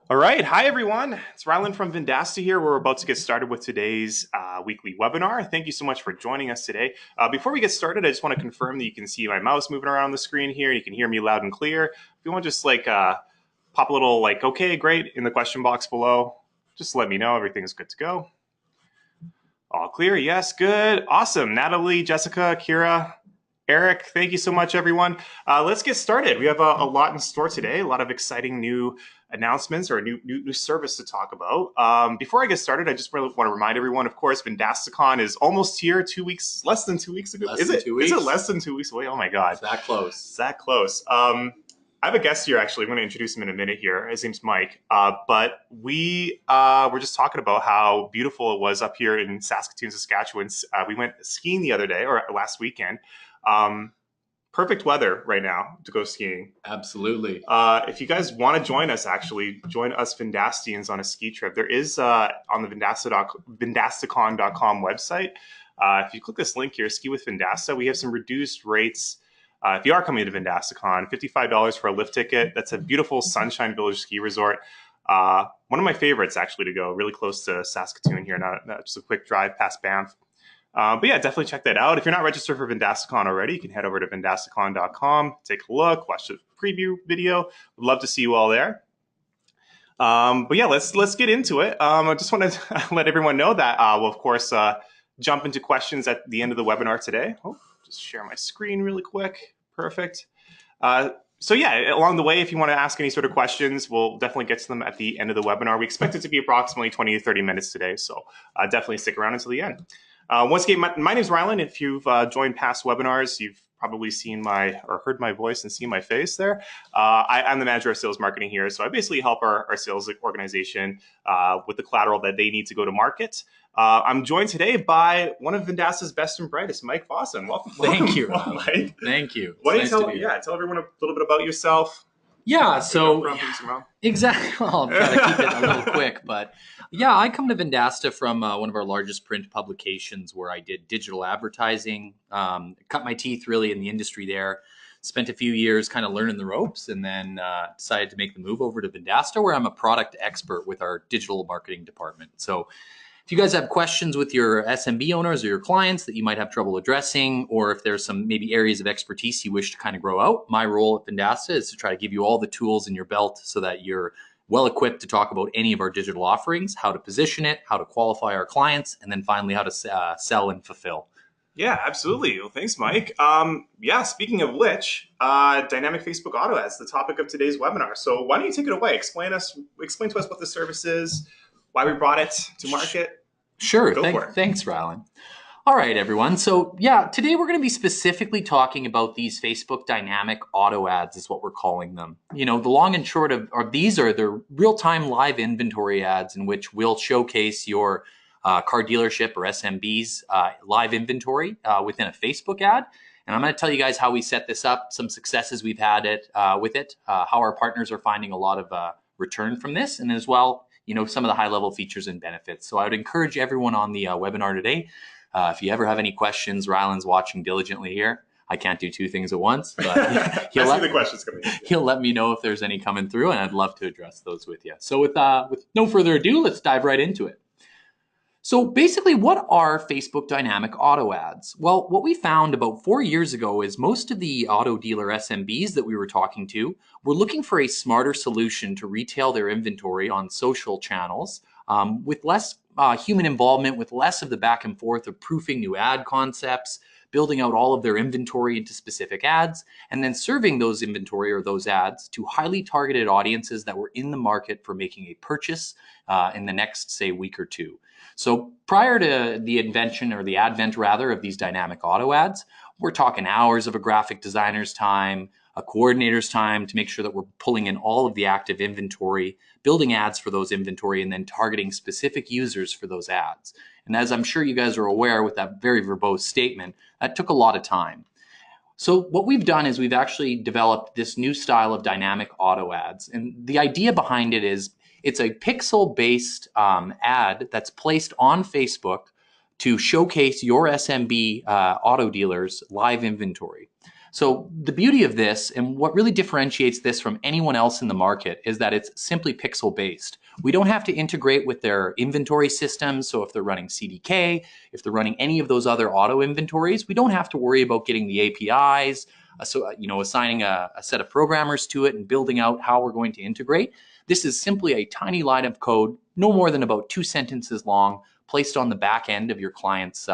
All right. Hi, everyone. It's Rylan from Vendasta here. We're about to get started with today's weekly webinar. Thank you so much for joining us today. Before we get started, I just want to confirm that you can see my mouse moving around the screen here. You can hear me loud and clear. If you want to just pop a little okay, great, in the question box below, just let me know everything's good to go. All clear. Yes, good. Awesome. Natalie, Jessica, Kira, Eric, thank you so much, everyone. Let's get started. We have a lot in store today, a lot of exciting new announcements or a new service to talk about. Before I get started, I just really want to remind everyone, of course, VendastaCon is almost here, 2 weeks, less than 2 weeks ago. Less than 2 weeks? Is it less than 2 weeks away? Oh my God. It's that close. It's that close. I have a guest here, actually. I'm going to introduce him in a minute here. His name's Mike. But we were just talking about how beautiful it was up here in Saskatoon, Saskatchewan. We went skiing the other day, or last weekend. Perfect weather right now to go skiing. Absolutely. If you guys want to join us, actually, join us Vendastians on a ski trip. There is on the Vendastacon.com website. If you click this link here, Ski with Vendasta, we have some reduced rates. If you are coming to Vendastacon, $55 for a lift ticket. That's a beautiful Sunshine Village ski resort. One of my favorites, actually, to go. Really close to Saskatoon here, not just a quick drive past Banff. But yeah, definitely check that out. If you're not registered for Vendastacon already, you can head over to Vendastacon.com, take a look, watch the preview video. Would love to see you all there. But yeah, let's get into it. I just want to let everyone know that we'll, of course, jump into questions at the end of the webinar today. Oh, just share my screen really quick. Perfect. So yeah, along the way, if you want to ask any sort of questions, we'll definitely get to them at the end of the webinar. We expect it to be approximately 20 to 30 minutes today, so definitely stick around until the end. Once again, my name is Rylan. If you've joined past webinars, you've probably seen or heard my voice and seen my face there. I'm the manager of sales marketing here, so I basically help our sales organization with the collateral that they need to go to market. I'm joined today by one of Vendasta's best and brightest, Mike Fossen. Welcome. Thank you, Mike. Thank you. Why don't you tell everyone a little bit about yourself? Yeah, so exactly. Well, I'll try to keep it a little quick, but yeah, I come to Vendasta from one of our largest print publications where I did digital advertising, cut my teeth really in the industry there, spent a few years kind of learning the ropes, and then decided to make the move over to Vendasta, where I'm a product expert with our digital marketing department. So if you guys have questions with your SMB owners or your clients that you might have trouble addressing, or if there's some maybe areas of expertise you wish to kind of grow out, my role at Vendasta is to try to give you all the tools in your belt so that you're well equipped to talk about any of our digital offerings, how to position it, how to qualify our clients, and then finally how to sell and fulfill. Yeah, absolutely. Well, thanks, Mike. Yeah, speaking of which, dynamic Facebook auto ads, the topic of today's webinar. So why don't you take it away? Explain to us what the service is, why we brought it to market. Sure. Thanks, Rylan. All right, everyone. So yeah, today we're going to be specifically talking about these Facebook dynamic auto ads is what we're calling them. You know, the long and short of these are the real-time live inventory ads in which we'll showcase your car dealership or SMB's live inventory within a Facebook ad. And I'm going to tell you guys how we set this up, some successes we've had with it, how our partners are finding a lot of return from this, and as well, you know, some of the high-level features and benefits. So I would encourage everyone on the webinar today, if you ever have any questions, Rylan's watching diligently here. I can't do two things at once, but he'll let me know if there's any coming through, and I'd love to address those with you. So with no further ado, let's dive right into it. So basically, what are Facebook dynamic auto ads? Well, what we found about 4 years ago is most of the auto dealer SMBs that we were talking to were looking for a smarter solution to retail their inventory on social channels with less human involvement, with less of the back and forth of proofing new ad concepts, building out all of their inventory into specific ads, and then serving those inventory or those ads to highly targeted audiences that were in the market for making a purchase in the next, say, week or two. So prior to the invention or the advent rather of these dynamic auto ads, we're talking hours of a graphic designer's time, a coordinator's time to make sure that we're pulling in all of the active inventory, building ads for those inventory, and then targeting specific users for those ads. And as I'm sure you guys are aware with that very verbose statement, that took a lot of time. So what we've done is we've actually developed this new style of dynamic auto ads. And the idea behind it is it's a pixel-based ad that's placed on Facebook to showcase your SMB auto dealers' live inventory. So the beauty of this and what really differentiates this from anyone else in the market is that it's simply pixel based. We don't have to integrate with their inventory systems. So if they're running CDK, if they're running any of those other auto inventories, we don't have to worry about getting the APIs, assigning a set of programmers to it and building out how we're going to integrate. This is simply a tiny line of code, no more than about 2 sentences long, placed on the back end of your client's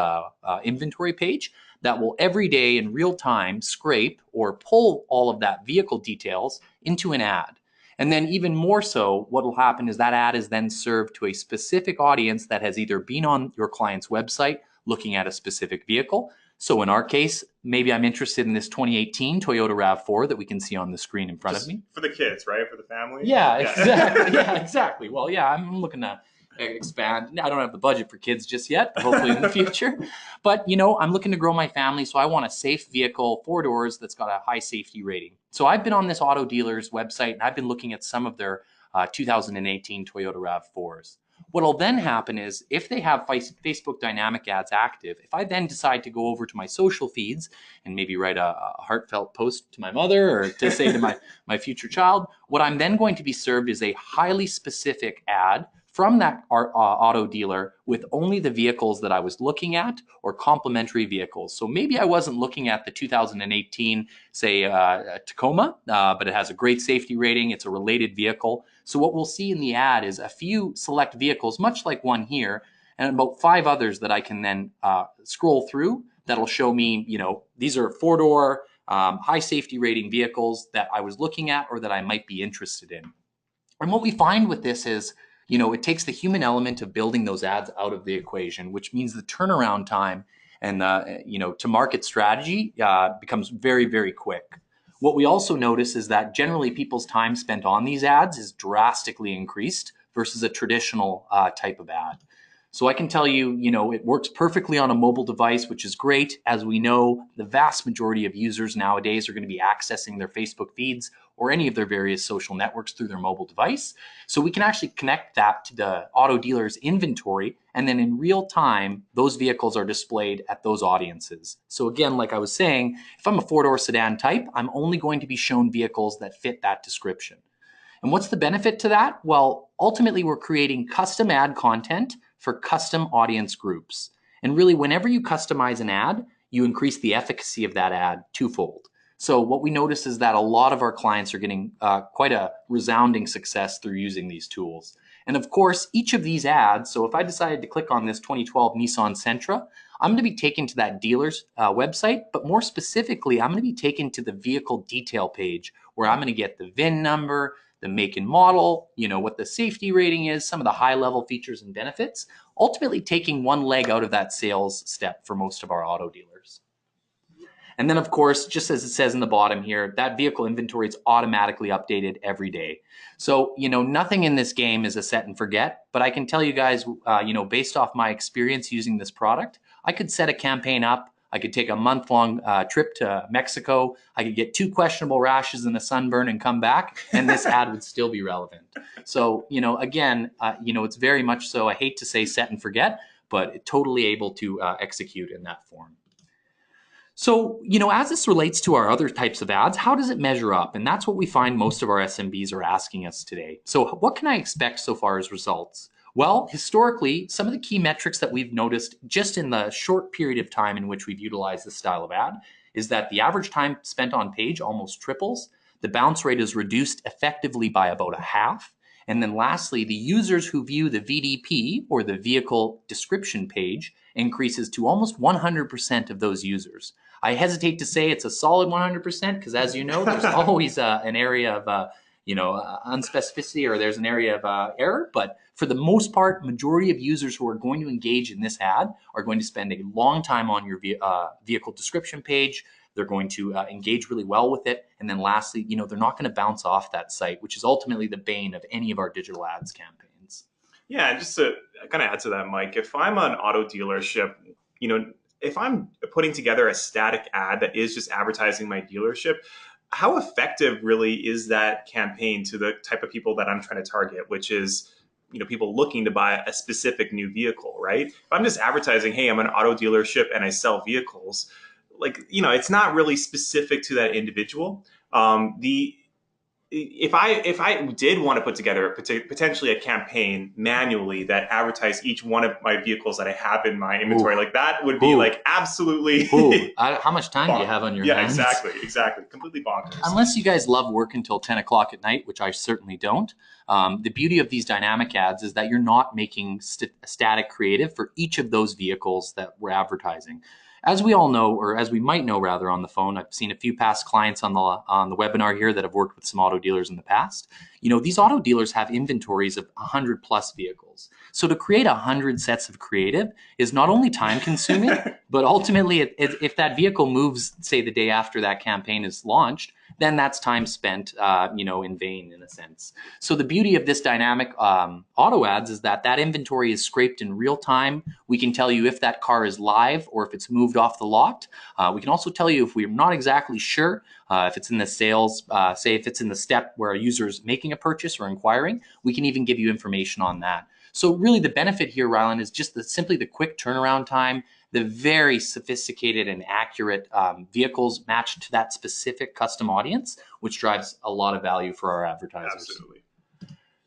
inventory page that will every day in real time scrape or pull all of that vehicle details into an ad. And then even more so, what will happen is that ad is then served to a specific audience that has either been on your client's website looking at a specific vehicle. So in our case, maybe I'm interested in this 2018 Toyota RAV4 that we can see on the screen in front of me. For the kids, right? For the family? Yeah, exactly. Yeah, exactly. Well, yeah, I'm looking to expand. I don't have the budget for kids just yet, but hopefully in the future. But, I'm looking to grow my family, so I want a safe vehicle, 4 doors, that's got a high safety rating. So I've been on this auto dealer's website, and I've been looking at some of their 2018 Toyota RAV4s. What'll then happen is if they have Facebook dynamic ads active, if I then decide to go over to my social feeds and maybe write a heartfelt post to my mother or to say to my future child, what I'm then going to be served is a highly specific ad from that auto dealer with only the vehicles that I was looking at or complementary vehicles. So maybe I wasn't looking at the 2018, say, Tacoma, but it has a great safety rating. It's a related vehicle. So what we'll see in the ad is a few select vehicles, much like one here, and about 5 others that I can then scroll through that'll show me, these are 4-door, high safety rating vehicles that I was looking at or that I might be interested in. And what we find with this is, it takes the human element of building those ads out of the equation, which means the turnaround time and to market strategy becomes very, very quick. What we also notice is that generally people's time spent on these ads is drastically increased versus a traditional type of ad. So I can tell you, it works perfectly on a mobile device, which is great. As we know, the vast majority of users nowadays are going to be accessing their Facebook feeds or any of their various social networks through their mobile device. So we can actually connect that to the auto dealer's inventory, and then in real time, those vehicles are displayed at those audiences. So again, like I was saying, if I'm a 4-door sedan type, I'm only going to be shown vehicles that fit that description. And what's the benefit to that? Well, ultimately, we're creating custom ad content for custom audience groups. And really, whenever you customize an ad, you increase the efficacy of that ad twofold. So what we notice is that a lot of our clients are getting quite a resounding success through using these tools. And of course, each of these ads, so if I decided to click on this 2012 Nissan Sentra, I'm going to be taken to that dealer's website, but more specifically, I'm going to be taken to the vehicle detail page where I'm going to get the VIN number, the make and model, what the safety rating is, some of the high level features and benefits, ultimately taking one leg out of that sales step for most of our auto dealers. And then of course, just as it says in the bottom here, that vehicle inventory is automatically updated every day. So, nothing in this game is a set and forget, but I can tell you guys, based off my experience using this product, I could set a campaign up. I could take a month-long trip to Mexico. I could get 2 questionable rashes and a sunburn and come back, and this ad would still be relevant. So, again, it's very much so, I hate to say set and forget, but totally able to execute in that form. So, as this relates to our other types of ads, how does it measure up? And that's what we find most of our SMBs are asking us today. So what can I expect so far as results? Well, historically, some of the key metrics that we've noticed just in the short period of time in which we've utilized this style of ad is that the average time spent on page almost triples. The bounce rate is reduced effectively by about a half. And then lastly, the users who view the VDP or the vehicle description page increases to almost 100% of those users. I hesitate to say it's a solid 100% because, as you know, there's always an area of unspecificity, or there's an area of error. But for the most part, majority of users who are going to engage in this ad are going to spend a long time on your vehicle description page. They're going to engage really well with it. And then lastly, they're not going to bounce off that site, which is ultimately the bane of any of our digital ads campaigns. Yeah, just to kind of add to that, Mike, if I'm an auto dealership, if I'm putting together a static ad that is just advertising my dealership, how effective really is that campaign to the type of people that I'm trying to target, which is, people looking to buy a specific new vehicle, right? If I'm just advertising, hey, I'm an auto dealership and I sell vehicles, like, it's not really specific to that individual. The if I did want to put together potentially a campaign manually that advertised each one of my vehicles that I have in my inventory, like that would be like absolutely. How much time do you have on your hands? Exactly, completely bonkers. Unless you guys love work until 10 o'clock at night, which I certainly don't. The beauty of these dynamic ads is that you're not making static creative for each of those vehicles that we're advertising. As we all know, or as we might know rather on the phone, I've seen a few past clients on the webinar here that have worked with some auto dealers in the past. These auto dealers have inventories of 100 plus vehicles. So to create 100 sets of creative is not only time consuming, but ultimately if that vehicle moves, say the day after that campaign is launched, then that's time spent, in vain in a sense. So the beauty of this dynamic auto ads is that inventory is scraped in real time. We can tell you if that car is live or if it's moved off the lot. We can also tell you if we're not exactly sure if it's in the sales, say if it's in the step where a user is making a purchase or inquiring, we can even give you information on that. So really the benefit here, Rylan, is just simply the quick turnaround time, the very sophisticated and accurate vehicles matched to that specific custom audience, which drives a lot of value for our advertisers. Absolutely.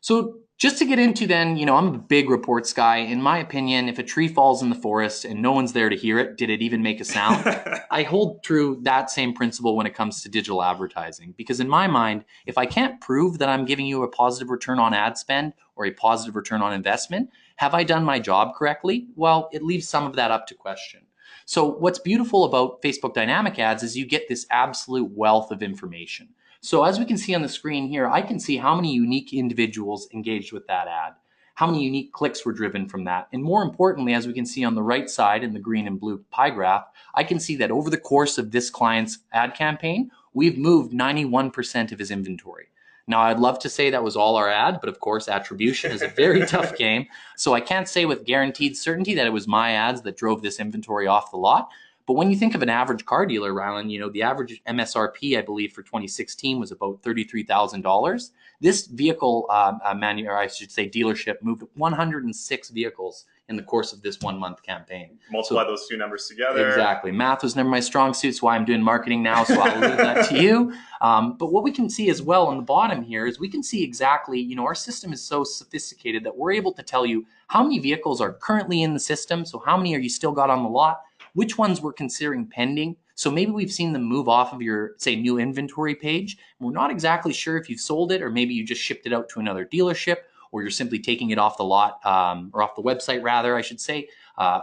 So just to get into then, I'm a big reports guy. In my opinion, if a tree falls in the forest and no one's there to hear it, did it even make a sound? I hold true that same principle when it comes to digital advertising, because in my mind, if I can't prove that I'm giving you a positive return on ad spend or a positive return on investment, have I done my job correctly? Well, it leaves some of that up to question. So what's beautiful about Facebook dynamic ads is you get this absolute wealth of information. So as we can see on the screen here, I can see how many unique individuals engaged with that ad, how many unique clicks were driven from that. And more importantly, as we can see on the right side in the green and blue pie graph, I can see that over the course of this client's ad campaign, we've moved 91% of his inventory. Now, I'd love to say that was all our ad, but of course, attribution is a very tough game. So I can't say with guaranteed certainty that it was my ads that drove this inventory off the lot. But when you think of an average car dealer, Rylan, the average MSRP, I believe, for 2016 was about $33,000. This vehicle, dealership moved 106 vehicles in the course of this 1 month campaign. Multiply those two numbers together. Exactly. Math was never my strong suit, so why I'm doing marketing now, so I'll leave that to you. But what we can see as well on the bottom here is we can see exactly, our system is so sophisticated that we're able to tell you how many vehicles are currently in the system, so how many are you still got on the lot, which ones we're considering pending. So maybe we've seen them move off of your, say, new inventory page. We're not exactly sure if you've sold it, or maybe you just shipped it out to another dealership, or you're simply taking it off the lot, or off the website rather, I should say,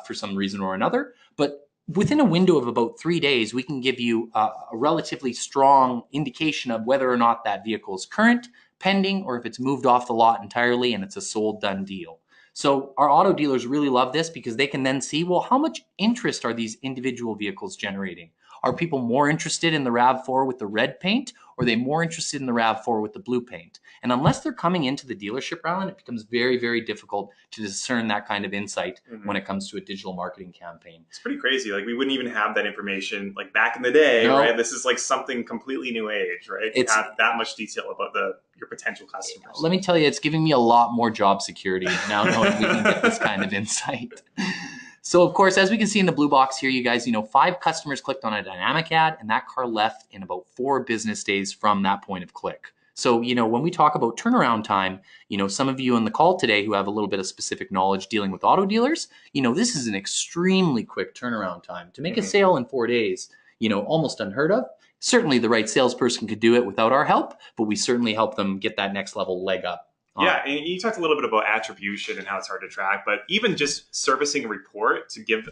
for some reason or another. But within a window of about 3 days, we can give you a relatively strong indication of whether or not that vehicle is current, pending, or if it's moved off the lot entirely and it's a sold done deal. So our auto dealers really love this because they can then see, well, how much interest are these individual vehicles generating? Are people more interested in the RAV4 with the red paint, or are they more interested in the RAV4 with the blue paint? And unless they're coming into the dealership, Rylan, it becomes very, very difficult to discern that kind of insight when it comes to a digital marketing campaign. It's pretty crazy. Like, we wouldn't even have that information like back in the day, right? This is like something completely new age, right? It's have that much detail about your potential customers. Let me tell you, it's giving me a lot more job security now knowing we can get this kind of insight. So of course, as we can see in the blue box here, you guys, 5 customers clicked on a dynamic ad, and that car left in about 4 business days from that point of click. So, when we talk about turnaround time, some of you on the call today who have a little bit of specific knowledge dealing with auto dealers, this is an extremely quick turnaround time. To make a sale in 4 days, almost unheard of. Certainly the right salesperson could do it without our help, but we certainly help them get that next level leg up. Yeah, and you talked a little bit about attribution and how it's hard to track, but even just servicing a report to give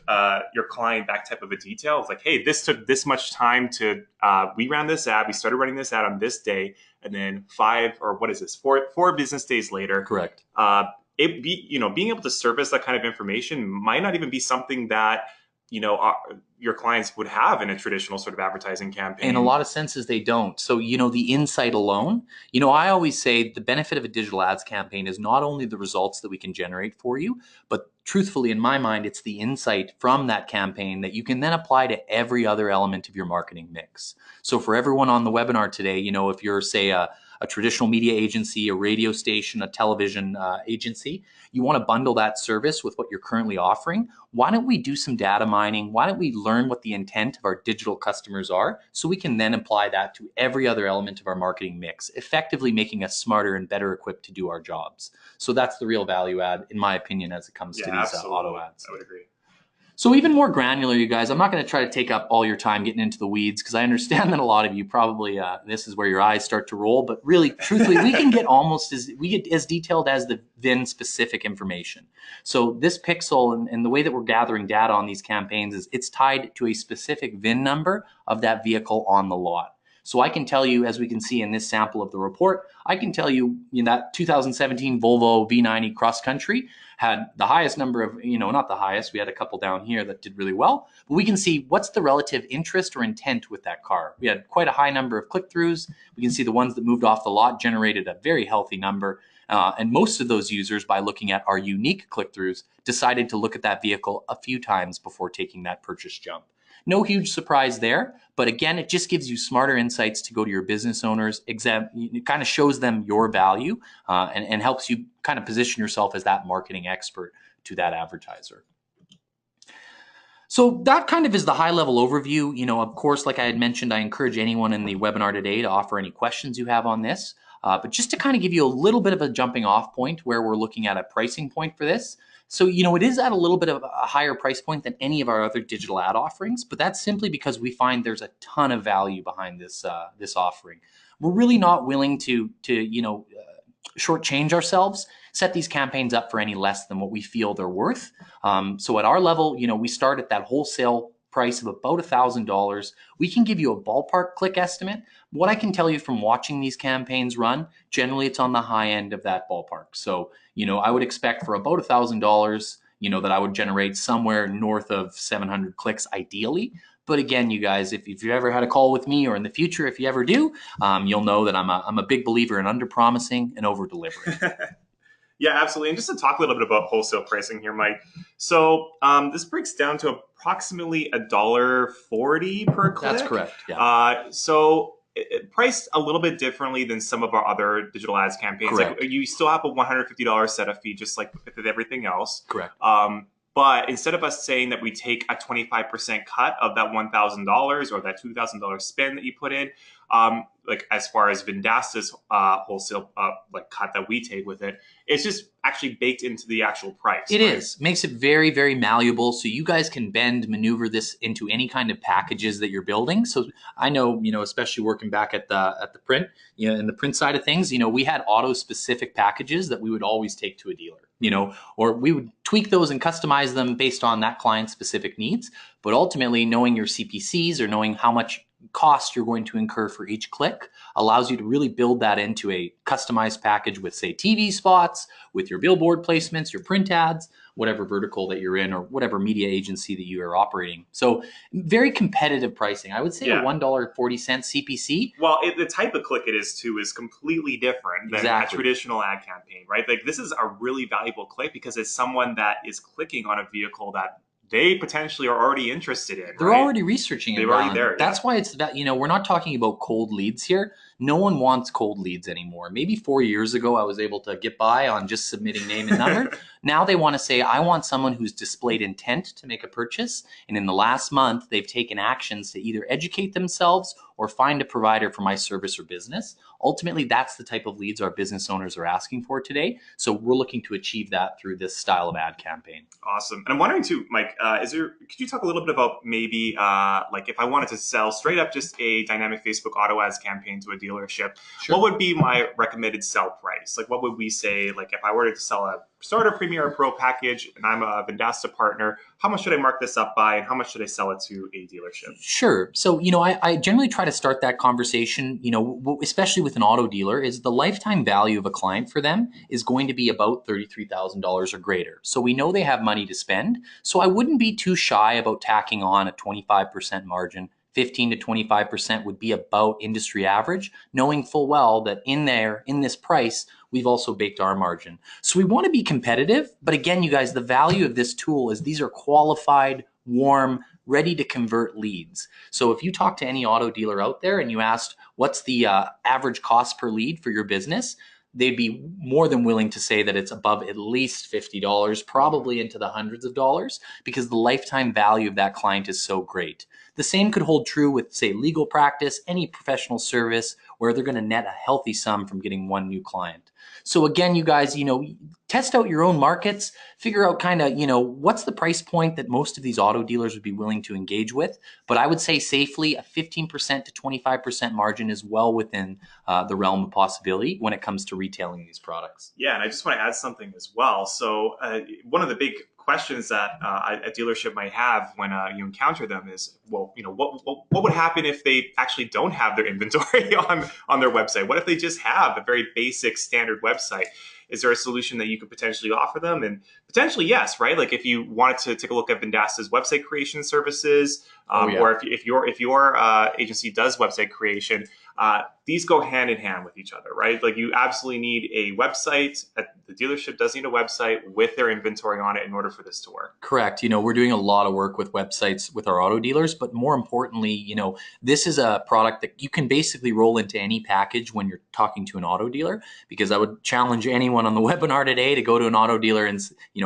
your client that type of a detail. It's like, hey, this took this much time to, we ran this ad, we started running this ad on this day, and then 4 business days later. Correct. Being able to service that kind of information might not even be something that your clients would have in a traditional sort of advertising campaign. In a lot of senses, they don't. So, the insight alone, I always say the benefit of a digital ads campaign is not only the results that we can generate for you, but truthfully, in my mind, it's the insight from that campaign that you can then apply to every other element of your marketing mix. So for everyone on the webinar today, if you're, say, a a traditional media agency, a radio station, a television agency. You want to bundle that service with what you're currently offering. Why don't we do some data mining? Why don't we learn what the intent of our digital customers are so we can then apply that to every other element of our marketing mix, effectively making us smarter and better equipped to do our jobs. So that's the real value add, in my opinion, as it comes to these auto ads. I would agree. So even more granular, you guys, I'm not going to try to take up all your time getting into the weeds because I understand that a lot of you probably, this is where your eyes start to roll, but really, truthfully, we get as detailed as the VIN specific information. So this pixel and the way that we're gathering data on these campaigns is it's tied to a specific VIN number of that vehicle on the lot. So I can tell you, as we can see in this sample of the report, I can tell you, that 2017 Volvo V90 Cross Country had the highest number of, not the highest, we had a couple down here that did really well, but we can see what's the relative interest or intent with that car. We had quite a high number of click-throughs. We can see the ones that moved off the lot generated a very healthy number. And most of those users, by looking at our unique click-throughs, decided to look at that vehicle a few times before taking that purchase jump. No huge surprise there, but again, it just gives you smarter insights to go to your business owners. It kind of shows them your value and helps you kind of position yourself as that marketing expert to that advertiser. So that kind of is the high level overview. Of course, like I had mentioned, I encourage anyone in the webinar today to offer any questions you have on this. But just to kind of give you a little bit of a jumping off point where we're looking at a pricing point for this. So, it is at a little bit of a higher price point than any of our other digital ad offerings, but that's simply because we find there's a ton of value behind this offering. We're really not willing to shortchange ourselves, set these campaigns up for any less than what we feel they're worth. So at our level, we start at that wholesale price of about $1,000. We can give you a ballpark click estimate. What I can tell you from watching these campaigns run, generally it's on the high end of that ballpark. So, I would expect for about $1,000, that I would generate somewhere north of 700 clicks ideally. But again, you guys, if you've ever had a call with me or in the future, if you ever do, you'll know that I'm a big believer in under-promising and over-delivering. Yeah, absolutely. And just to talk a little bit about wholesale pricing here, Mike. So this breaks down to approximately $1.40 per click. That's correct. Yeah. So it priced a little bit differently than some of our other digital ads campaigns. Correct. Like you still have a $150 setup fee, just like with everything else. Correct. But instead of us saying that we take a 25% cut of that $1,000 or that $2,000 spend that you put in, like as far as Vendasta's wholesale cut that we take with it, it's just actually baked into the actual price. It is. Makes it very, very malleable. So you guys can maneuver this into any kind of packages that you're building. So I know, especially working back at the print, in the print side of things, we had auto specific packages that we would always take to a dealer, or we would tweak those and customize them based on that client's specific needs. But ultimately, knowing your CPCs or knowing how much cost you're going to incur for each click allows you to really build that into a customized package with, say, TV spots, with your billboard placements, your print ads, whatever vertical that you're in or whatever media agency that you are operating. So very competitive pricing. I would say a $1.40 CPC. Well, the type of click it is too is completely different than a traditional ad campaign, right? Like this is a really valuable click because it's someone that is clicking on a vehicle that they potentially are already interested in. They're already researching it. They're already there. That's why it's that, we're not talking about cold leads here. No one wants cold leads anymore. Maybe 4 years ago, I was able to get by on just submitting name and number. Now they want to say, I want someone who's displayed intent to make a purchase. And in the last month, they've taken actions to either educate themselves or find a provider for my service or business. Ultimately, that's the type of leads our business owners are asking for today. So we're looking to achieve that through this style of ad campaign. Awesome. And I'm wondering too, Mike, could you talk a little bit about maybe like if I wanted to sell straight up just a dynamic Facebook auto ads campaign to a dealership, what would be my recommended sell price? Like what would we say, like if I were to sell a Starter, Premier, or Pro package and I'm a Vendasta partner, how much should I mark this up by and how much should I sell it to a dealership? Sure. So, I generally try to start that conversation, especially with an auto dealer, is the lifetime value of a client for them is going to be about $33,000 or greater. So we know they have money to spend. So I wouldn't be too shy about tacking on a 25% margin. 15 to 25% would be about industry average, knowing full well that in this price, we've also baked our margin. So we want to be competitive. But again, you guys, the value of this tool is these are qualified, warm, ready to convert leads. So if you talk to any auto dealer out there and you asked what's the average cost per lead for your business, they'd be more than willing to say that it's above at least $50, probably into the hundreds of dollars, because the lifetime value of that client is so great. The same could hold true with, say, legal practice, any professional service, where they're going to net a healthy sum from getting one new client. So again, you guys, test out your own markets, figure out kind of, what's the price point that most of these auto dealers would be willing to engage with. But I would say safely a 15% to 25% margin is well within the realm of possibility when it comes to retailing these products. Yeah, and I just want to add something as well. So one of the big questions that a dealership might have when you encounter them is, well, what would happen if they actually don't have their inventory on their website? What if they just have a very basic standard website? Is there a solution that you could potentially offer them? And potentially, yes, right? Like if you wanted to take a look at Vendasta's website creation services, or if your agency does website creation, these go hand in hand with each other, right? Like you absolutely need a website. The dealership does need a website with their inventory on it in order for this to work. Correct. We're doing a lot of work with websites with our auto dealers, but more importantly, this is a product that you can basically roll into any package when you're talking to an auto dealer, because I would challenge anyone on the webinar today to go to an auto dealer and,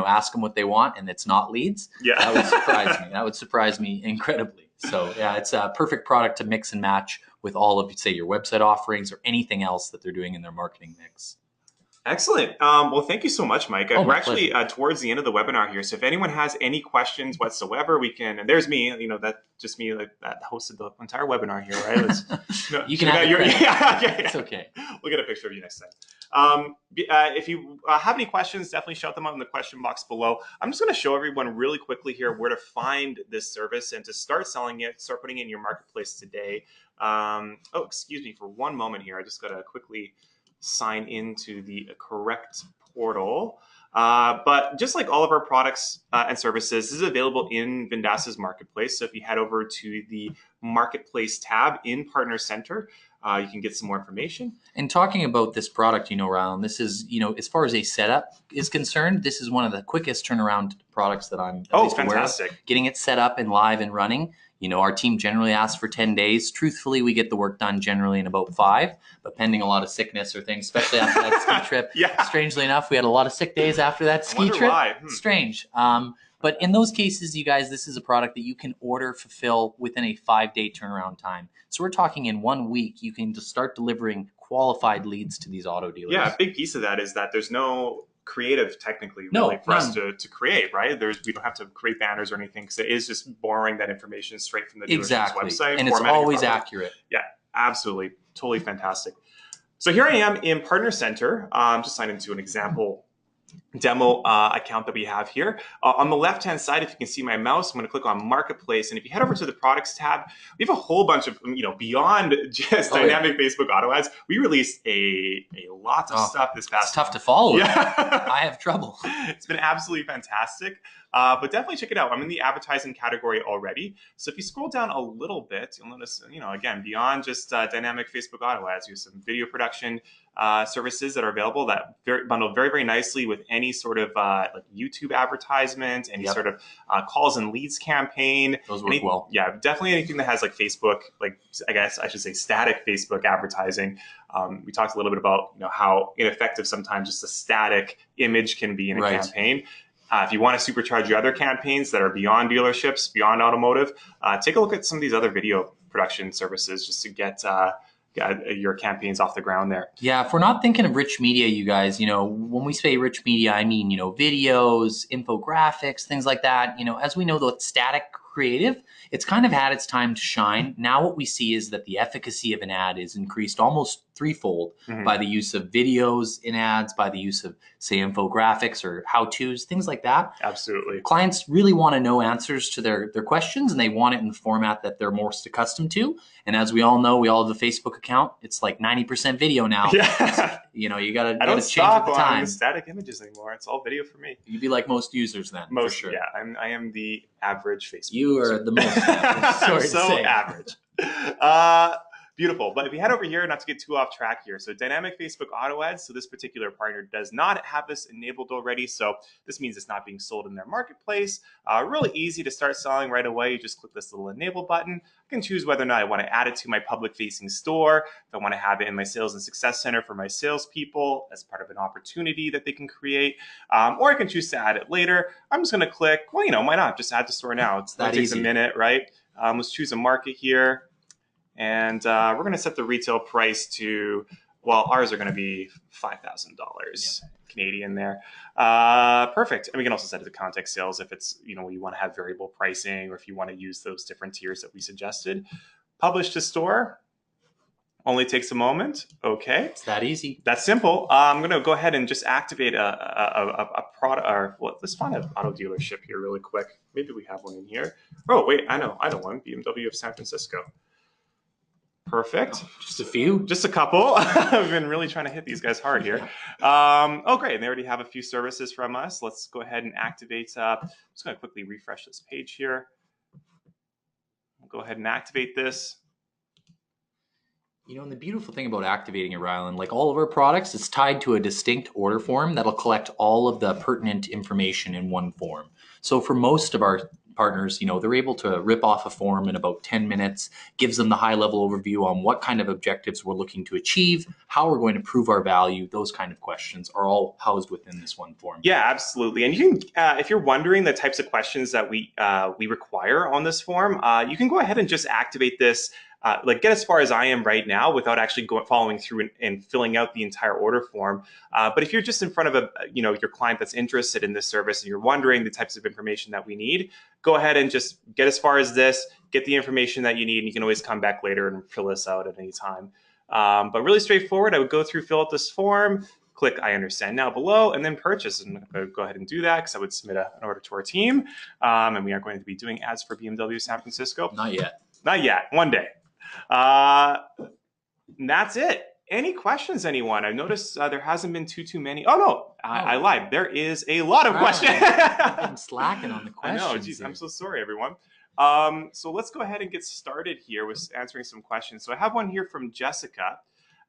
ask them what they want, and it's not leads. Yeah. That would surprise me. That would surprise me incredibly. So yeah, it's a perfect product to mix and match with all of, say, your website offerings or anything else that they're doing in their marketing mix. Excellent. Well, thank you so much, Mike. We're actually towards the end of the webinar here. So if anyone has any questions whatsoever, we can, and there's me, that hosted the entire webinar here, right? You can have it. It's okay. We'll get a picture of you next time. If you have any questions, definitely shout them out in the question box below. I'm just going to show everyone really quickly here where to find this service and to start selling it, start putting it in your marketplace today. Excuse me for one moment here. I just got to quickly sign into the correct portal. But just like all of our products and services, this is available in Vendasta's marketplace. So if you head over to the marketplace tab in Partner Center, you can get some more information. And talking about this product, Rylan, this is, as far as a setup is concerned, this is one of the quickest turnaround products that I'm at least fantastic. aware of. Getting it set up and live and running. Our team generally asks for 10 days. Truthfully, we get the work done generally in about 5, but pending a lot of sickness or things, especially after that ski trip. Yeah. Strangely enough, we had a lot of sick days after that ski trip. Why. Strange. But in those cases, you guys, this is a product that you can fulfill within a 5-day turnaround time. So we're talking in 1 week, you can just start delivering qualified leads to these auto dealers. Yeah, a big piece of that is that there's no creative technically for us to create, right? We don't have to create banners or anything, because it is just borrowing that information straight from the dealership's website. And it's always accurate. Yeah, absolutely. Totally fantastic. So here I am in Partner Center. Just signed into an example demo account that we have here. On the left-hand side, if you can see my mouse, I'm going to click on Marketplace. And if you head over to the Products tab, we have a whole bunch of, beyond just dynamic Facebook auto ads, we released a lot of stuff this past It's tough to follow. Yeah. I have trouble. It's been absolutely fantastic. But definitely check it out. I'm in the advertising category already. So if you scroll down a little bit, you'll notice, again, beyond just dynamic Facebook auto ads, you have some video production services that are available that bundle very, very nicely with any sort of like YouTube advertisement, any sort of calls and leads campaign. Those work well. Yeah, definitely anything that has like Facebook, like I guess I should say static Facebook advertising. We talked a little bit about how ineffective sometimes just a static image can be in a campaign. If you want to supercharge your other campaigns that are beyond dealerships, beyond automotive, take a look at some of these other video production services just to get your campaigns off the ground there. Yeah, if we're not thinking of rich media, you guys, when we say rich media, I mean, videos, infographics, things like that. As we know, the static creative, it's kind of had its time to shine. Now what we see is that the efficacy of an ad is increased almost threefold by the use of videos in ads, by the use of, say, infographics or how-tos, things like that. Absolutely. Clients really want to know answers to their questions, and they want it in the format that they're most accustomed to. And as we all know, we all have a Facebook account. It's like 90% video now. Yeah. So, you got to change with the time. I don't stop on the static images anymore. It's all video for me. You'd be like most users then, for sure. Yeah, I am the average Facebook You user. are the most average. I'm so average. Beautiful. But if you head over here, not to get too off track here, so dynamic Facebook auto ads. So this particular partner does not have this enabled already. So this means it's not being sold in their marketplace. Really easy to start selling right away. You just click this little enable button. I can choose whether or not I want to add it to my public facing store, if I want to have it in my sales and success center for my salespeople as part of an opportunity that they can create, or I can choose to add it later. I'm just going to click, well, why not? Just add to store now. It takes a minute, right? Let's choose a market here. And we're going to set the retail price to, well, ours are going to be $5,000 Canadian there. Perfect. And we can also set it to context sales if it's, you want to have variable pricing, or if you want to use those different tiers that we suggested. Publish to store. Only takes a moment. Okay. It's that easy. That's simple. I'm going to go ahead and just activate a product. Or let's find an auto dealership here really quick. Maybe we have one in here. Oh, wait, I know one. BMW of San Francisco. Perfect. Oh, just a few? Just a couple. I've been really trying to hit these guys hard here. Oh, great. And they already have a few services from us. Let's go ahead and activate. I'm just going to quickly refresh this page here. We'll go ahead and activate this. And the beautiful thing about activating it, Rylan, like all of our products, it's tied to a distinct order form that'll collect all of the pertinent information in one form. So for most of our partners, they're able to rip off a form in about 10 minutes, gives them the high level overview on what kind of objectives we're looking to achieve, how we're going to prove our value. Those kind of questions are all housed within this one form. Yeah, absolutely. And you can, if you're wondering the types of questions that we require on this form, you can go ahead and just activate this. Get as far as I am right now without actually following through and filling out the entire order form. But if you're just in front of your client that's interested in this service and you're wondering the types of information that we need, go ahead and just get as far as this, get the information that you need, and you can always come back later and fill this out at any time. But really straightforward. I would go through, fill out this form, click I understand now below, and then purchase. And I'm going to go ahead and do that because I would submit an order to our team. And we are going to be doing ads for BMW San Francisco. Not yet. Not yet. One day. That's it. Any questions, anyone? I've noticed there hasn't been too many. Oh, no, I lied. There is a lot of questions. I'm slacking on the questions. I know. Geez, I'm so sorry, everyone. So let's go ahead and get started here with answering some questions. So I have one here from Jessica.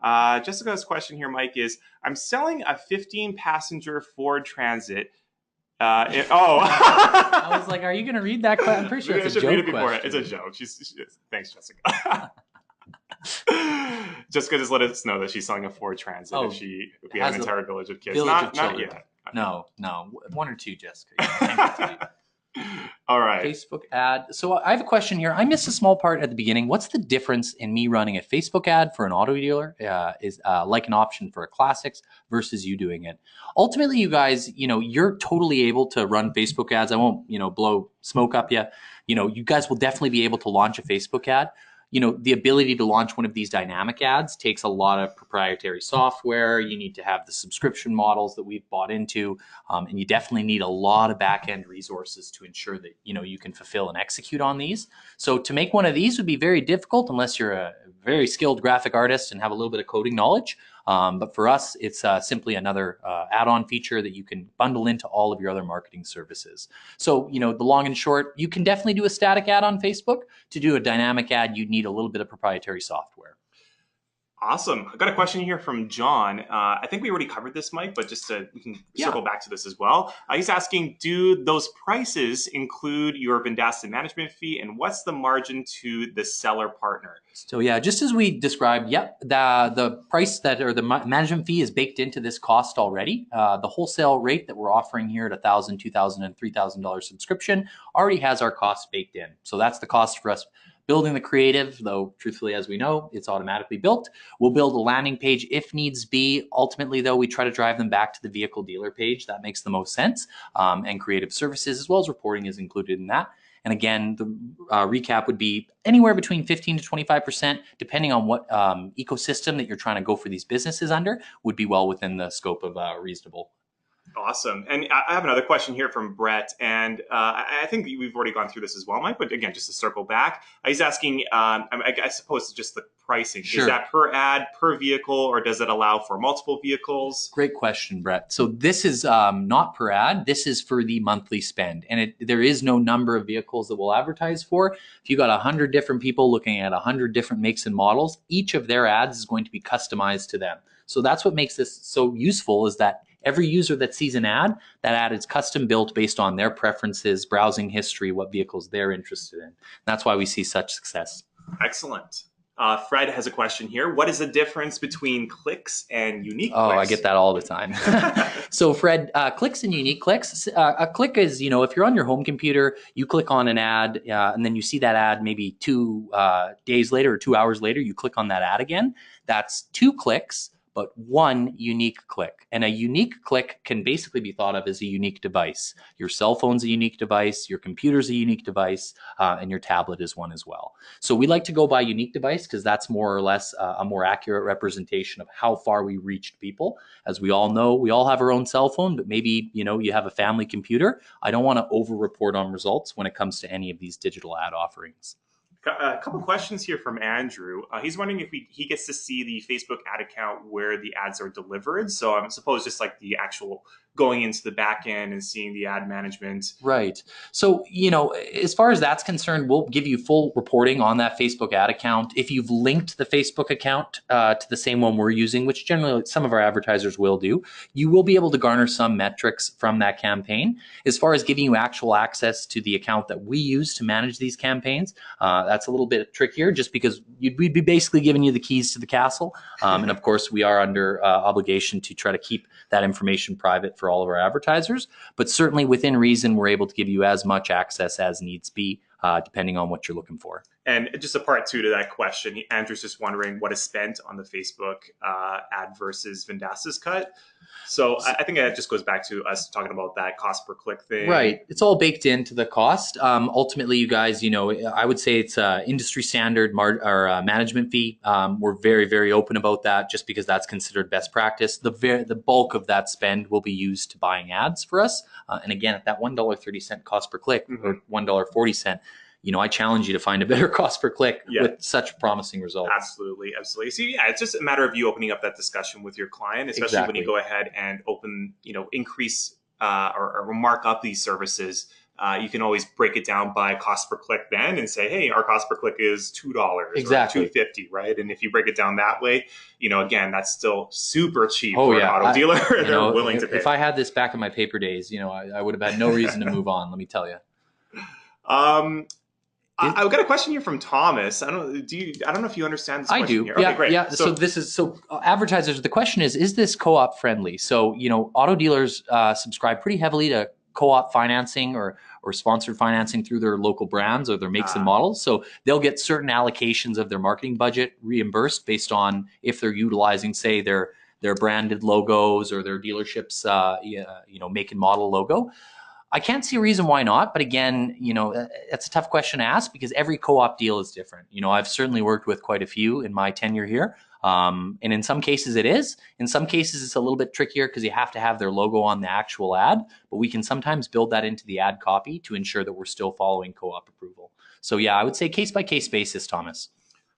Jessica's question here, Mike, is I'm selling a 15-passenger Ford Transit. I was like, are you going to read that question? I'm pretty sure it's a joke question. It's a joke. Thanks, Jessica. Jessica just let us know that she's selling a Ford Transit. If we have an entire village of kids. Not yet. No. One or two, Jessica. All right. Facebook ad. So I have a question here. I missed a small part at the beginning. What's the difference in me running a Facebook ad for an auto dealer is like an option for a Classics versus you doing it? Ultimately, you guys, you're totally able to run Facebook ads. I won't, blow smoke up you. You guys will definitely be able to launch a Facebook ad. The ability to launch one of these dynamic ads takes a lot of proprietary software. You need to have the subscription models that we've bought into, and you definitely need a lot of back-end resources to ensure that, you can fulfill and execute on these. So to make one of these would be very difficult unless you're a very skilled graphic artist and have a little bit of coding knowledge. But for us, it's simply another add-on feature that you can bundle into all of your other marketing services. So, the long and short, you can definitely do a static ad on Facebook. To do a dynamic ad, you'd need a little bit of proprietary software. Awesome. I got a question here from John. I think we already covered this, Mike, but just we can circle back to this as well. He's asking, do those prices include your Vendasta management fee, and what's the margin to the seller partner? So just as we described, the price or the management fee is baked into this cost already. The wholesale rate that we're offering here at $1,000, $2,000, and $3,000 subscription already has our costs baked in. So that's the cost for us building the creative, though truthfully, as we know, it's automatically built. We'll build a landing page if needs be. Ultimately, though, we try to drive them back to the vehicle dealer page. That makes the most sense. And creative services as well as reporting is included in that. And again, the recap would be anywhere between 15 to 25%, depending on what ecosystem that you're trying to go for these businesses under, would be well within the scope of reasonable. Awesome. And I have another question here from Brett, and I think we've already gone through this as well, Mike. But again, just to circle back, he's asking. I suppose it's just the pricing. Sure. Is that per ad, per vehicle, or does it allow for multiple vehicles? Great question, Brett. So this is not per ad. This is for the monthly spend, and there is no number of vehicles that we'll advertise for. If you got 100 different people looking at 100 different makes and models, each of their ads is going to be customized to them. So that's what makes this so useful, is that every user that sees an ad, that ad is custom built based on their preferences, browsing history, what vehicles they're interested in. That's why we see such success. Excellent. Fred has a question here. What is the difference between clicks and unique clicks? Oh, I get that all the time. So Fred, clicks and unique clicks. A click is, if you're on your home computer, you click on an ad and then you see that ad maybe 2 days later or 2 hours later, you click on that ad again. That's 2 clicks, but 1 unique click. And a unique click can basically be thought of as a unique device. Your cell phone's a unique device, your computer's a unique device, and your tablet is one as well. So we like to go by unique device because that's more or less a more accurate representation of how far we reached people. As we all know, we all have our own cell phone, but maybe you have a family computer. I don't want to over-report on results when it comes to any of these digital ad offerings. A couple questions here from Andrew. He's wondering if he gets to see the Facebook ad account where the ads are delivered. So I suppose just like the actual going into the back end and seeing the ad management. Right. So, as far as that's concerned, we'll give you full reporting on that Facebook ad account. If you've linked the Facebook account to the same one we're using, which generally some of our advertisers will do, you will be able to garner some metrics from that campaign. As far as giving you actual access to the account that we use to manage these campaigns, that's a little bit trickier just because we'd be basically giving you the keys to the castle. And of course, we are under obligation to try to keep that information private for all of our advertisers. But certainly within reason, we're able to give you as much access as needs be, depending on what you're looking for. And just a part 2 to that question, Andrew's just wondering what is spent on the Facebook ad versus Vendasta's cut. So I think that just goes back to us talking about that cost per click thing. Right. It's all baked into the cost. Ultimately, you guys, I would say it's industry standard management fee. We're very, very open about that just because that's considered best practice. The bulk of that spend will be used to buying ads for us. And again, at that $1.30 cost per click or $1.40, I challenge you to find a better cost per click with such promising results. Absolutely. So it's just a matter of you opening up that discussion with your client, especially when you go ahead and increase or mark up these services. You can always break it down by cost per click then and say, hey, our cost per click is $2 exactly. or $2.50, right? And if you break it down that way, again, that's still super cheap for an auto dealer. They're willing to pay. If I had this back in my paper days, I would have had no reason to move on, let me tell you. I've got a question here from Thomas. I don't know if you understand this question here. Yeah, okay, great. Yeah. So advertisers, the question is this co-op friendly? So, auto dealers subscribe pretty heavily to co-op financing or sponsored financing through their local brands or their makes and models. So they'll get certain allocations of their marketing budget reimbursed based on if they're utilizing, say, their branded logos or their dealership's make and model logo. I can't see a reason why not, but again, that's a tough question to ask because every co-op deal is different. I've certainly worked with quite a few in my tenure here. And in some cases it is. In some cases it's a little bit trickier because you have to have their logo on the actual ad, but we can sometimes build that into the ad copy to ensure that we're still following co-op approval. So yeah, I would say case by case basis, Thomas.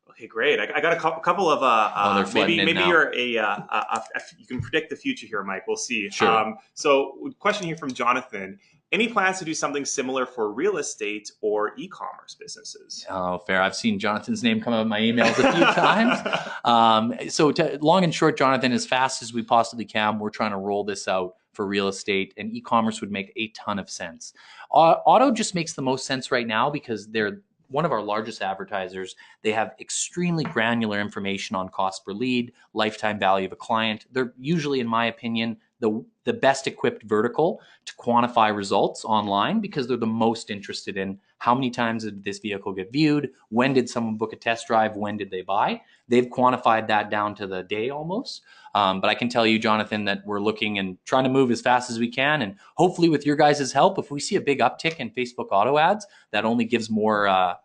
Okay, great. I got a couple of maybe you're you can predict the future here, Mike. We'll see. Sure. So question here from Jonathan. Any plans to do something similar for real estate or e-commerce businesses? Oh, fair. I've seen Jonathan's name come up in my emails a few times. So long and short, Jonathan, as fast as we possibly can, we're trying to roll this out for real estate, and e-commerce would make a ton of sense. Auto just makes the most sense right now because they're one of our largest advertisers. They have extremely granular information on cost per lead, lifetime value of a client. They're usually, in my opinion, the best equipped vertical to quantify results online because they're the most interested in how many times did this vehicle get viewed, when did someone book a test drive, when did they buy. They've quantified that down to the day almost. But I can tell you, Jonathan, that we're looking and trying to move as fast as we can. And hopefully with your guys' help, if we see a big uptick in Facebook auto ads, that only gives more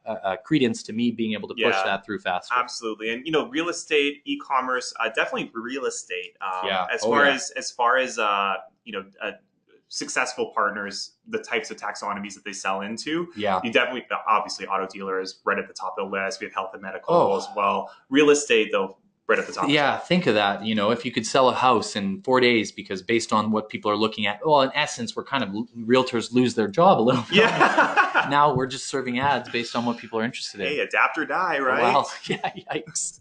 credence to me being able to push that through faster. Absolutely. And, real estate, e-commerce, definitely real estate. As far as successful partners, the types of taxonomies that they sell into. Yeah. You definitely, obviously, auto dealer is right at the top of the list. We have health and medical as well. Real estate, though, right at the top. Yeah, think of that. If you could sell a house in 4 days, because based on what people are looking at, well, in essence, we're kind of realtors lose their job a little bit. Yeah. Now we're just serving ads based on what people are interested in. Hey, adapt or die, right? Well, yeah, yikes.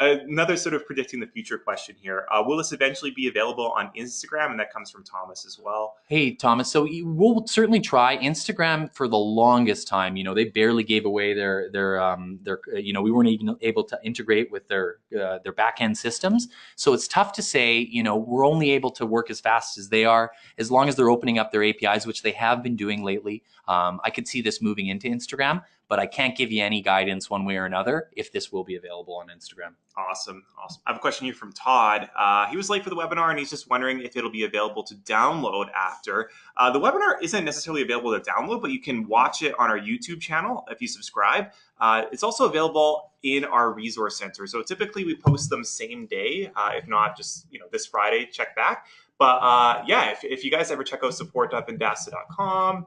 Another sort of predicting the future question here. Will this eventually be available on Instagram? And that comes from Thomas as well. Hey, Thomas. So we'll certainly try Instagram for the longest time. They barely gave away their we weren't even able to integrate with their back end systems. So it's tough to say, we're only able to work as fast as they are, as long as they're opening up their APIs, which they have been doing lately. I could see this moving into Instagram, but I can't give you any guidance one way or another if this will be available on Instagram. Awesome. I have a question here from Todd. He was late for the webinar and he's just wondering if it'll be available to download after. The webinar isn't necessarily available to download, but you can watch it on our YouTube channel if you subscribe. It's also available in our resource center. So typically we post them same day, if not just this Friday, check back. But if you guys ever check out support.vendasta.com,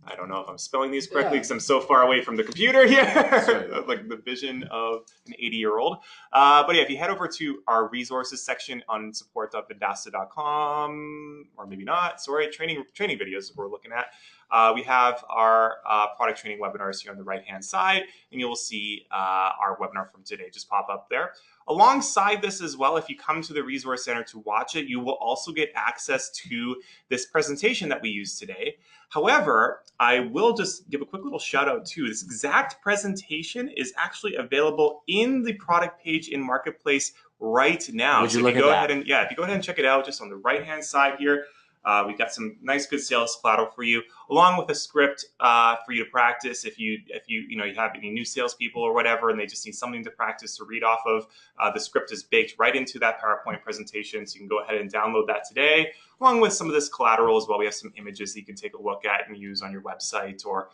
I don't know if I'm spelling these correctly because I'm so far away from the computer here, like the vision of an 80-year-old. But if you head over to our resources section on support.vendasta.com, or maybe not, training videos we're looking at. We have our product training webinars here on the right-hand side, and you will see our webinar from today just pop up there. Alongside this as well, if you come to the Resource Center to watch it, you will also get access to this presentation that we use today. However, I will just give a quick little shout out too. This exact presentation is actually available in the product page in Marketplace right now. Would you look at that? If you go ahead and check it out just on the right-hand side here. We've got some nice, good sales collateral for you, along with a script for you to practice. If you have any new salespeople or whatever, and they just need something to practice to read off of, the script is baked right into that PowerPoint presentation. So you can go ahead and download that today, along with some of this collateral as well. We have some images that you can take a look at and use on your website or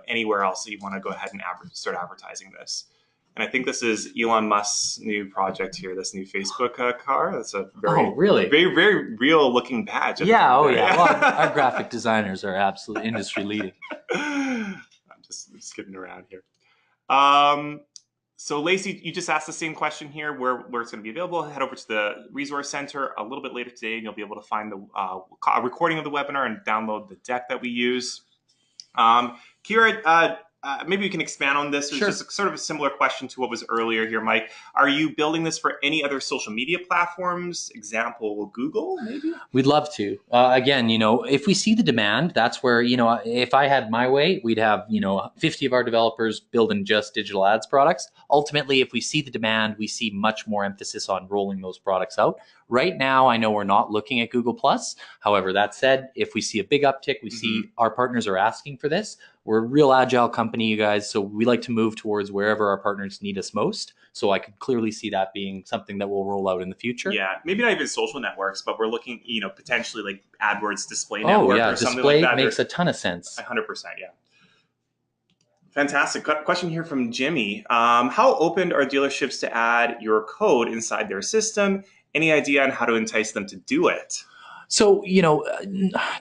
anywhere else that you want to go ahead and start advertising this. And I think this is Elon Musk's new project here, this new Facebook car. That's a very, very, very real looking badge. Yeah, Well, our graphic designers are absolutely industry leading. I'm just skipping around here. So Lacey, you just asked the same question here, where it's going to be available. Head over to the Resource Center a little bit later today, and you'll be able to find the recording of the webinar and download the deck that we use. Kira, maybe we can expand on this. It's just sort of a similar question to what was earlier here, Mike. Are you building this for any other social media platforms? Example, Google, maybe? We'd love to. Again, if we see the demand, that's where, if I had my way, we'd have, 50 of our developers building just digital ads products. Ultimately, if we see the demand, we see much more emphasis on rolling those products out. Right now, I know we're not looking at Google+. However, that said, if we see a big uptick, we see our partners are asking for this. We're a real agile company, you guys, so we like to move towards wherever our partners need us most. So I could clearly see that being something that will roll out in the future. Yeah, maybe not even social networks, but we're looking, potentially like AdWords display network or something like that. Display makes a ton of sense. 100%, yeah. Fantastic. Question here from Jimmy. How open are dealerships to add your code inside their system? Any idea on how to entice them to do it? So,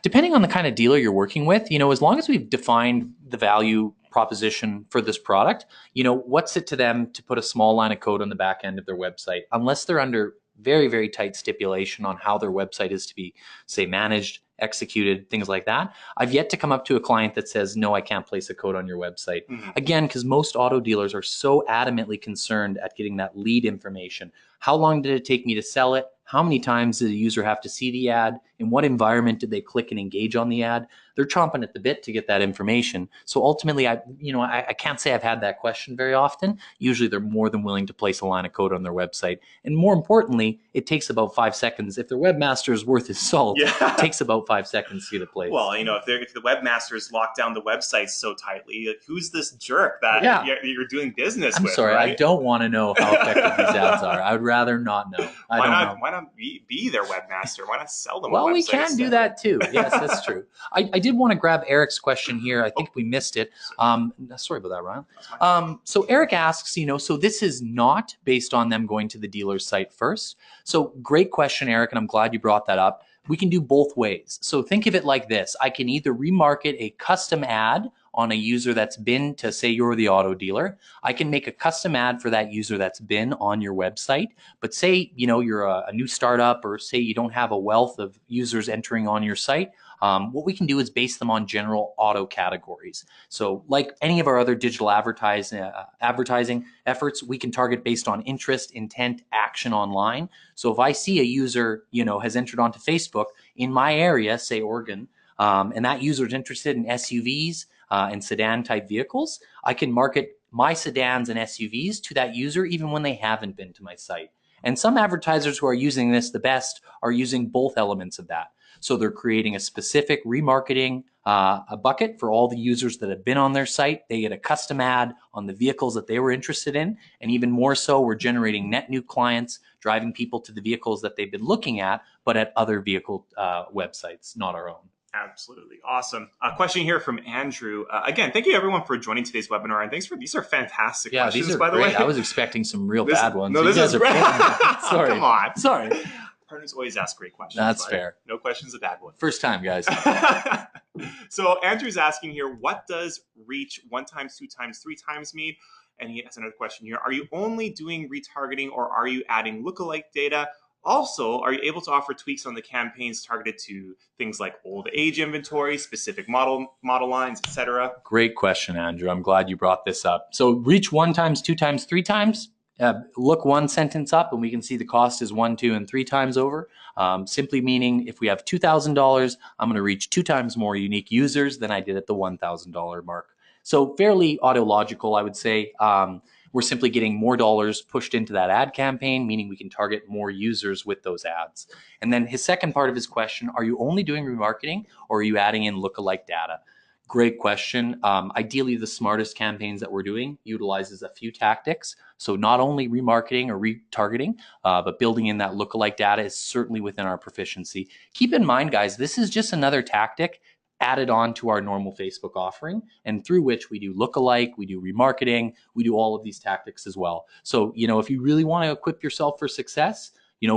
depending on the kind of dealer you're working with, as long as we've defined the value proposition for this product, what's it to them to put a small line of code on the back end of their website, unless they're under very, very tight stipulation on how their website is to be, say, managed, executed, things like that. I've yet to come up to a client that says, no, I can't place a code on your website. Again, because most auto dealers are so adamantly concerned at getting that lead information. How long did it take me to sell it? How many times did the user have to see the ad? In what environment did they click and engage on the ad? They're chomping at the bit to get that information. So ultimately, I can't say I've had that question very often. Usually they're more than willing to place a line of code on their website. And more importantly, it takes about 5 seconds. If their webmaster is worth his salt, Yeah. it takes about 5 seconds to get a place. Well, if the webmasters lock down the website so tightly, like, who's this jerk that you're doing business with? I'm sorry, right? I don't want to know how effective these ads are. I would rather not know. Why not be their webmaster? Why not sell them? Well, a website we can instead? do that too. Yes, that's true. I did want to grab Eric's question here. I think we missed it. Sorry about that, Ryan. So Eric asks, so this is not based on them going to the dealer's site first. So great question, Eric, and I'm glad you brought that up. We can do both ways. So think of it like this. I can either remarket a custom ad on a user that's been to, say you're the auto dealer. I can make a custom ad for that user that's been on your website. But say, you're a new startup, or say you don't have a wealth of users entering on your site. What we can do is base them on general auto categories. So like any of our other digital advertising efforts, we can target based on interest, intent, action online. So if I see a user, has entered onto Facebook in my area, say Oregon, and that user is interested in SUVs and sedan type vehicles, I can market my sedans and SUVs to that user even when they haven't been to my site. And some advertisers who are using this the best are using both elements of that. So they're creating a specific remarketing a bucket for all the users that have been on their site. They get a custom ad on the vehicles that they were interested in. And even more so, we're generating net new clients, driving people to the vehicles that they've been looking at, but at other vehicle websites, not our own. Absolutely. Awesome. A question here from Andrew. Again, thank you everyone for joining today's webinar. And these are fantastic questions, these are by the great. way. I was expecting some real bad ones. No, this is great. Sorry. Come on. Sorry. Partners always ask great questions. That's fair. No question's a bad one. First time, guys. So Andrew's asking here, what does reach 1 times, 2 times, 3 times mean? And he has another question here. Are you only doing retargeting, or are you adding lookalike data? Also, are you able to offer tweaks on the campaigns targeted to things like old age inventory, specific model lines, etc.? Great question, Andrew. I'm glad you brought this up. So reach 1 times, 2 times, 3 times. Look one sentence up and we can see the cost is 1, 2, and 3 times over. Simply meaning if we have $2,000, I'm going to reach 2 times more unique users than I did at the $1,000 mark. So fairly autological, I would say. We're simply getting more dollars pushed into that ad campaign, meaning we can target more users with those ads. And then his second part of his question, are you only doing remarketing, or are you adding in lookalike data? Great question. Ideally, the smartest campaigns that we're doing utilizes a few tactics. So not only remarketing or retargeting, but building in that lookalike data is certainly within our proficiency. Keep in mind, guys, this is just another tactic added on to our normal Facebook offering, and through which we do lookalike, we do remarketing, we do all of these tactics as well. So, if you really want to equip yourself for success,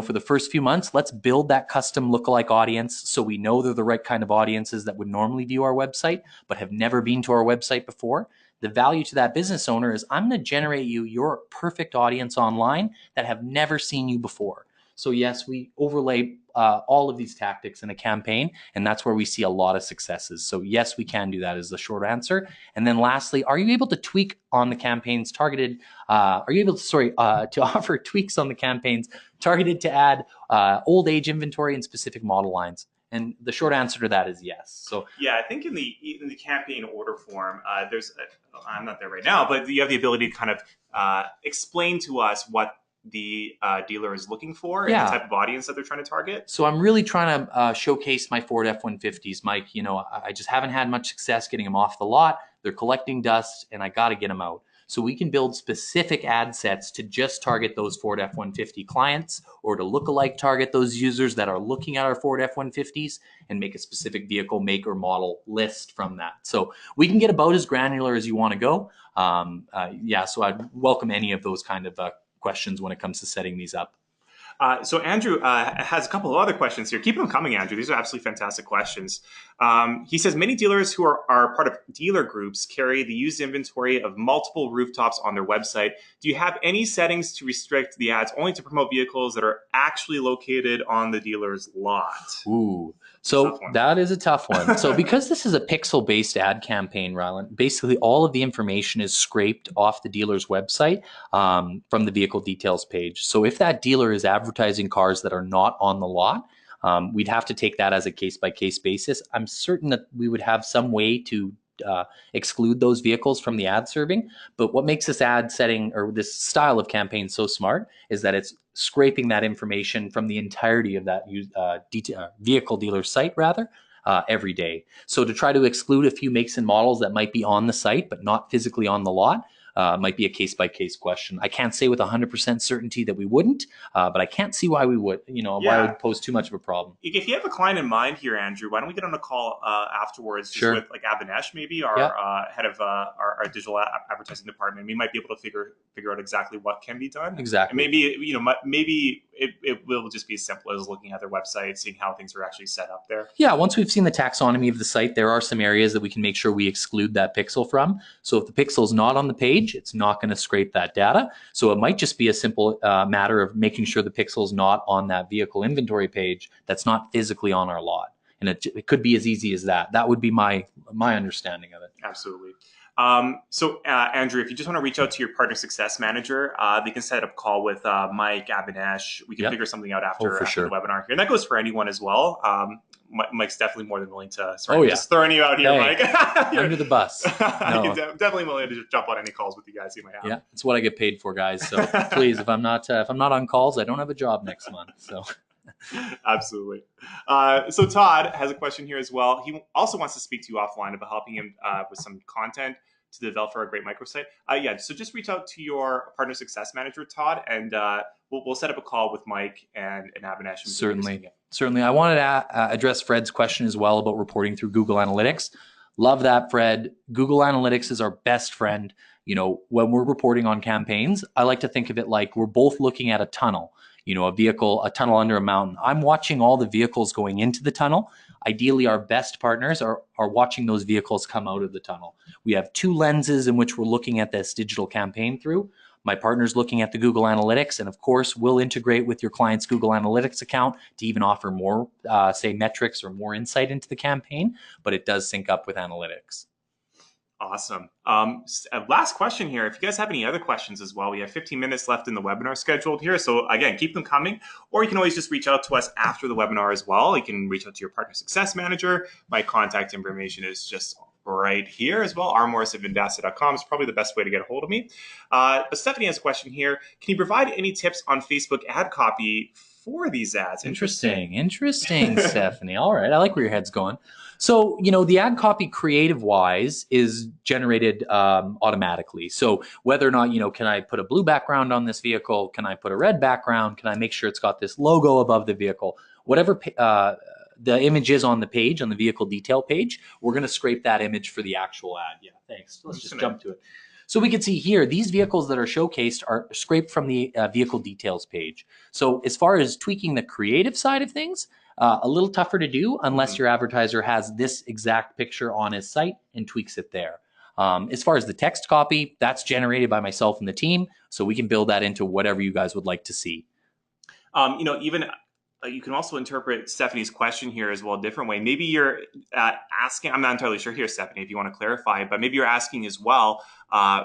for the first few months, let's build that custom lookalike audience so we know they're the right kind of audiences that would normally view our website but have never been to our website before. The value to that business owner is I'm going to generate you your perfect audience online that have never seen you before. So yes, we overlay all of these tactics in a campaign, and that's where we see a lot of successes. So yes, we can do that is the short answer. And then lastly, are you able to tweak on the campaigns targeted? Are you able to, to offer tweaks on the campaigns targeted to add old age inventory and specific model lines? And the short answer to that is yes. So yeah, I think in the campaign order form, I'm not there right now, but you have the ability to kind of explain to us what the dealer is looking for and the type of audience that they're trying to target. So I'm really trying to showcase my Ford F-150s, Mike. I just haven't had much success getting them off the lot. They're collecting dust and I got to get them out. So we can build specific ad sets to just target those Ford F-150 clients, or to lookalike target those users that are looking at our Ford F-150s and make a specific vehicle make or model list from that. So we can get about as granular as you want to go. So I'd welcome any of those kind of questions when it comes to setting these up. So Andrew has a couple of other questions here. Keep them coming, Andrew. These are absolutely fantastic questions. He says, many dealers who are part of dealer groups carry the used inventory of multiple rooftops on their website. Do you have any settings to restrict the ads only to promote vehicles that are actually located on the dealer's lot? Ooh, So Tough one. that is a tough one. So because this is a pixel-based ad campaign, Rylan, basically all of the information is scraped off the dealer's website from the vehicle details page. So if that dealer is advertising cars that are not on the lot, we'd have to take that as a case-by-case basis. I'm certain that we would have some way to exclude those vehicles from the ad serving. But what makes this ad setting or this style of campaign so smart is that it's scraping that information from the entirety of that vehicle dealer site every day. So to try to exclude a few makes and models that might be on the site but not physically on the lot might be a case-by-case question. I can't say with 100% certainty that we wouldn't, but I can't see why we would, why it would pose too much of a problem. If you have a client in mind here, Andrew, why don't we get on a call afterwards just with like Abhinesh, maybe our head of our digital advertising department. We might be able to figure out exactly what can be done. Exactly. And maybe it will just be as simple as looking at their website, seeing how things are actually set up there. Yeah, once we've seen the taxonomy of the site, there are some areas that we can make sure we exclude that pixel from. So if the pixel is not on the page, it's not going to scrape that data. So it might just be a simple matter of making sure the pixel is not on that vehicle inventory page that's not physically on our lot. And it could be as easy as that. That would be my understanding of it. Absolutely. So Andrew, if you just want to reach out to your partner success manager, they can set up a call with Mike, Abhinesh. We can figure something out after the webinar here. And that goes for anyone as well. Mike's definitely more than willing to. Just throwing you out here, Mike. Under the bus. No. Definitely willing to just jump on any calls with you guys you might have. Yeah, it's what I get paid for, guys. So please, if I'm not on calls, I don't have a job next month. So. Absolutely. So Todd has a question here as well. He also wants to speak to you offline about helping him with some content to develop for a great microsite. So just reach out to your partner success manager, Todd, and we'll set up a call with Mike and Abhinesh. Certainly. I wanted to address Fred's question as well about reporting through Google Analytics. Love that, Fred. Google Analytics is our best friend. When we're reporting on campaigns, I like to think of it like we're both looking at a tunnel. A tunnel under a mountain. I'm watching all the vehicles going into the tunnel. Ideally, our best partners are watching those vehicles come out of the tunnel. We have two lenses in which we're looking at this digital campaign through. My partner's looking at the Google Analytics, and of course, we'll integrate with your client's Google Analytics account to even offer more, metrics or more insight into the campaign, but it does sync up with analytics. Awesome. Last question here. If you guys have any other questions as well, we have 15 minutes left in the webinar scheduled here. So again, keep them coming, or you can always just reach out to us after the webinar as well. You can reach out to your partner success manager. My contact information is just right here as well. rmorris@vendasta.com is probably the best way to get a hold of me. But Stephanie has a question here. Can you provide any tips on Facebook ad copy for these ads? Interesting, Stephanie. All right. I like where your head's going. So, the ad copy creative-wise is generated automatically. So whether or not, can I put a blue background on this vehicle? Can I put a red background? Can I make sure it's got this logo above the vehicle? Whatever the image is on the page, on the vehicle detail page, we're going to scrape that image for the actual ad. Yeah, thanks. Let's just jump to it. So we can see here, these vehicles that are showcased are scraped from the vehicle details page. So as far as tweaking the creative side of things, a little tougher to do unless your advertiser has this exact picture on his site and tweaks it there. As far as the text copy, that's generated by myself and the team, so we can build that into whatever you guys would like to see. You can also interpret Stephanie's question here as well a different way. Maybe you're asking, I'm not entirely sure here, Stephanie, if you want to clarify, but maybe you're asking as well,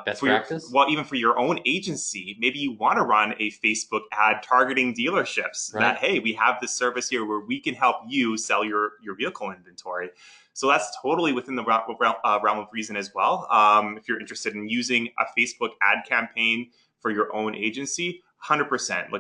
best practice? Even for your own agency, maybe you want to run a Facebook ad targeting dealerships that, hey, we have this service here where we can help you sell your vehicle inventory. So that's totally within the realm of reason as well. If you're interested in using a Facebook ad campaign for your own agency, 100%. We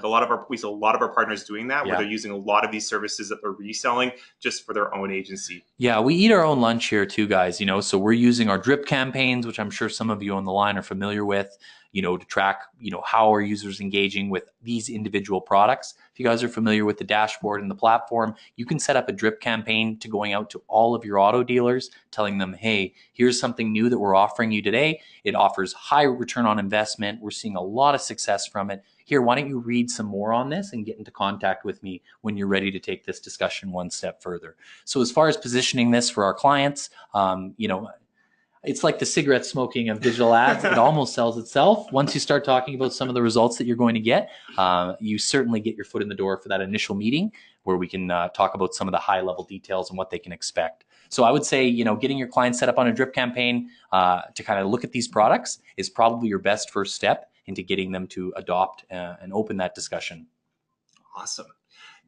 see a lot of our partners doing that, where they're using a lot of these services that they're reselling just for their own agency. Yeah, we eat our own lunch here too, guys. So we're using our drip campaigns, which I'm sure some of you on the line are familiar with, to track, how our users engaging with these individual products. If you guys are familiar with the dashboard and the platform, you can set up a drip campaign to going out to all of your auto dealers, telling them, hey, here's something new that we're offering you today. It offers high return on investment. We're seeing a lot of success from it. Here, why don't you read some more on this and get into contact with me when you're ready to take this discussion one step further. So as far as positioning this for our clients, it's like the cigarette smoking of digital ads. It almost sells itself. Once you start talking about some of the results that you're going to get, you certainly get your foot in the door for that initial meeting where we can talk about some of the high level details and what they can expect. So I would say, getting your clients set up on a drip campaign to kind of look at these products is probably your best first step into getting them to adopt and open that discussion. Awesome.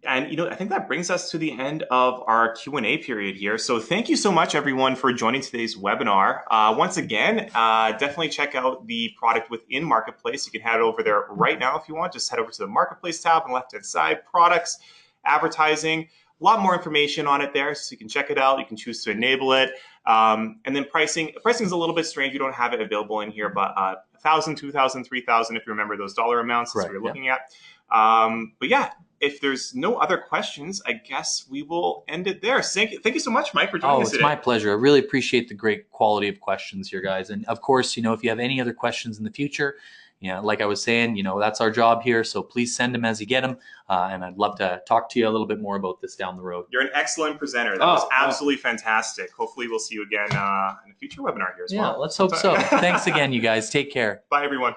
And I think that brings us to the end of our Q&A period here. So thank you so much, everyone, for joining today's webinar. Once again, definitely check out the product within Marketplace. You can head over there right now if you want. Just head over to the Marketplace tab on the left-hand side, products, advertising. A lot more information on it there, so you can check it out. You can choose to enable it. And then pricing. Pricing is a little bit strange. You don't have it available in here, but 1,000, 2,000, 3,000, if you remember those dollar amounts, that's what you're looking at. But yeah, if there's no other questions, I guess we will end it there. Thank you so much, Mike, for joining us today. Oh, it's my pleasure. I really appreciate the great quality of questions here, guys. And of course, if you have any other questions in the future, like I was saying, that's our job here. So please send them as you get them. And I'd love to talk to you a little bit more about this down the road. You're an excellent presenter. That was absolutely fantastic. Hopefully we'll see you again in a future webinar here as well. Yeah, let's hope so. Thanks again, you guys. Take care. Bye, everyone.